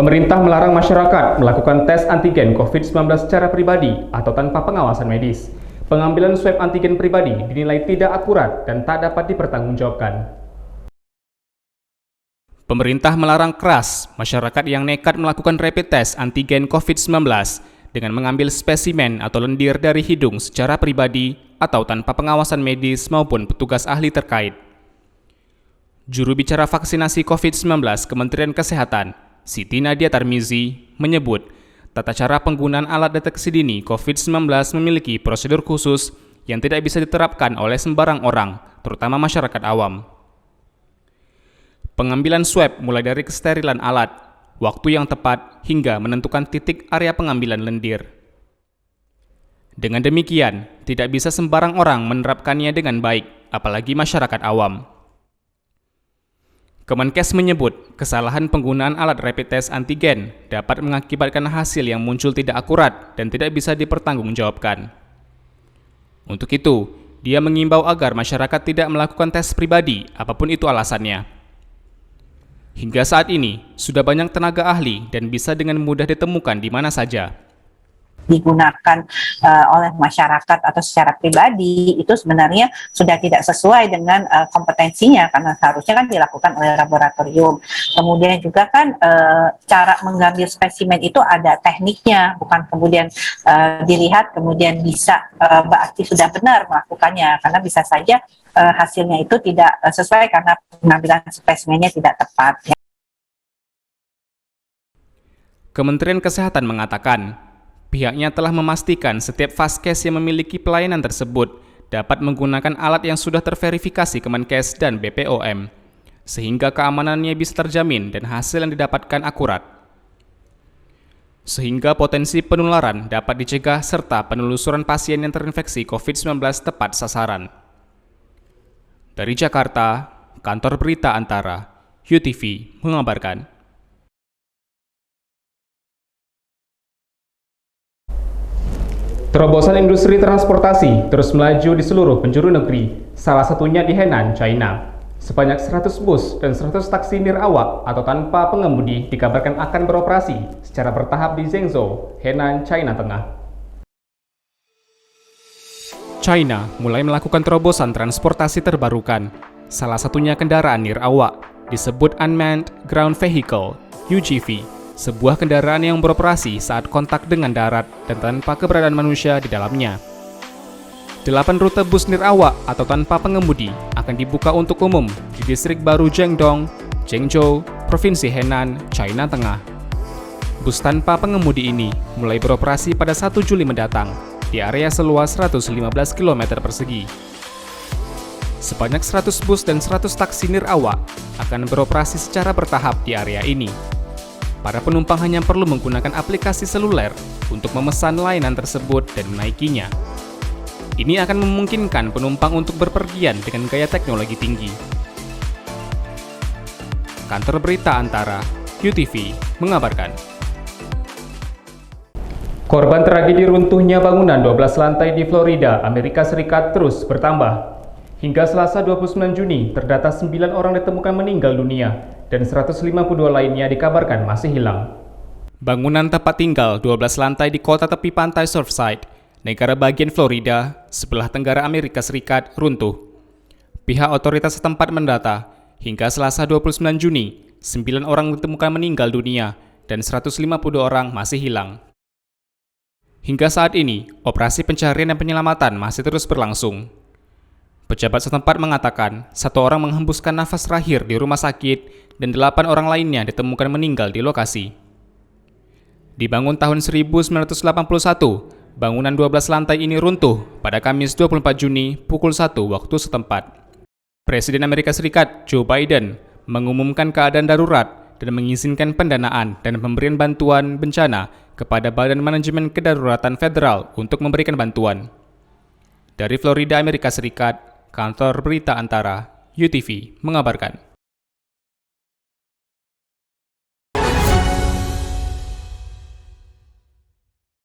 Pemerintah melarang masyarakat melakukan tes antigen COVID-19 secara pribadi atau tanpa pengawasan medis. Pengambilan swab antigen pribadi dinilai tidak akurat dan tak dapat dipertanggungjawabkan. Pemerintah melarang keras masyarakat yang nekat melakukan rapid test antigen COVID-19 dengan mengambil spesimen atau lendir dari hidung secara pribadi atau tanpa pengawasan medis maupun petugas ahli terkait. Juru bicara vaksinasi COVID-19 Kementerian Kesehatan, Siti Nadia Tarmizi, menyebut tata cara penggunaan alat deteksi dini COVID-19 memiliki prosedur khusus yang tidak bisa diterapkan oleh sembarang orang, terutama masyarakat awam. Pengambilan swab mulai dari kesterilan alat, waktu yang tepat, hingga menentukan titik area pengambilan lendir. Dengan demikian, tidak bisa sembarang orang menerapkannya dengan baik, apalagi masyarakat awam. Kemenkes menyebut kesalahan penggunaan alat rapid test antigen dapat mengakibatkan hasil yang muncul tidak akurat dan tidak bisa dipertanggungjawabkan. Untuk itu, dia mengimbau agar masyarakat tidak melakukan tes pribadi, apapun itu alasannya. Hingga saat ini, sudah banyak tenaga ahli dan bisa dengan mudah ditemukan di mana saja. Digunakan oleh masyarakat atau secara pribadi itu sebenarnya sudah tidak sesuai dengan kompetensinya karena seharusnya kan dilakukan oleh laboratorium. Kemudian juga kan cara mengambil spesimen itu ada tekniknya, bukan kemudian dilihat kemudian bisa berarti sudah benar melakukannya, karena bisa saja hasilnya itu tidak sesuai karena pengambilan spesimennya tidak tepat. Kementerian Kesehatan mengatakan, pihaknya telah memastikan setiap vaskes yang memiliki pelayanan tersebut dapat menggunakan alat yang sudah terverifikasi Kemenkes dan BPOM, sehingga keamanannya bisa terjamin dan hasil yang didapatkan akurat. Sehingga potensi penularan dapat dicegah serta penelusuran pasien yang terinfeksi COVID-19 tepat sasaran. Dari Jakarta, Kantor Berita Antara, UTV mengabarkan. Terobosan industri transportasi terus melaju di seluruh penjuru negeri, salah satunya di Henan, China. Sebanyak 100 bus dan 100 taksi nirawak atau tanpa pengemudi dikabarkan akan beroperasi secara bertahap di Zhengzhou, Henan, China Tengah. China mulai melakukan terobosan transportasi terbarukan, salah satunya kendaraan nirawak, disebut Unmanned Ground Vehicle, UGV. Sebuah kendaraan yang beroperasi saat kontak dengan darat dan tanpa keberadaan manusia di dalamnya. 8 rute bus nirawak atau tanpa pengemudi akan dibuka untuk umum di distrik baru Jiangdong, Zhengzhou, Provinsi Henan, China Tengah. Bus tanpa pengemudi ini mulai beroperasi pada 1 Juli mendatang di area seluas 115 km persegi. Sebanyak 100 bus dan 100 taksi nirawak akan beroperasi secara bertahap di area ini. Para penumpang hanya perlu menggunakan aplikasi seluler untuk memesan layanan tersebut dan menaikinya. Ini akan memungkinkan penumpang untuk berpergian dengan gaya teknologi tinggi. Kantor Berita Antara, UTV, mengabarkan. Korban tragedi runtuhnya bangunan 12 lantai di Florida, Amerika Serikat terus bertambah. Hingga Selasa 29 Juni, terdata 9 orang ditemukan meninggal dunia dan 152 lainnya dikabarkan masih hilang. Bangunan tempat tinggal 12 lantai di kota tepi pantai Surfside, negara bagian Florida, sebelah tenggara Amerika Serikat, runtuh. Pihak otoritas setempat mendata, hingga Selasa 29 Juni, 9 orang ditemukan meninggal dunia dan 152 orang masih hilang. Hingga saat ini, operasi pencarian dan penyelamatan masih terus berlangsung. Pejabat setempat mengatakan, 1 orang menghembuskan nafas terakhir di rumah sakit dan 8 orang lainnya ditemukan meninggal di lokasi. Dibangun tahun 1981, bangunan 12 lantai ini runtuh pada Kamis 24 Juni pukul 1 waktu setempat. Presiden Amerika Serikat Joe Biden mengumumkan keadaan darurat dan mengizinkan pendanaan dan pemberian bantuan bencana kepada Badan Manajemen Kedaruratan Federal untuk memberikan bantuan. Dari Florida, Amerika Serikat, Kantor Berita Antara, UTV, mengabarkan.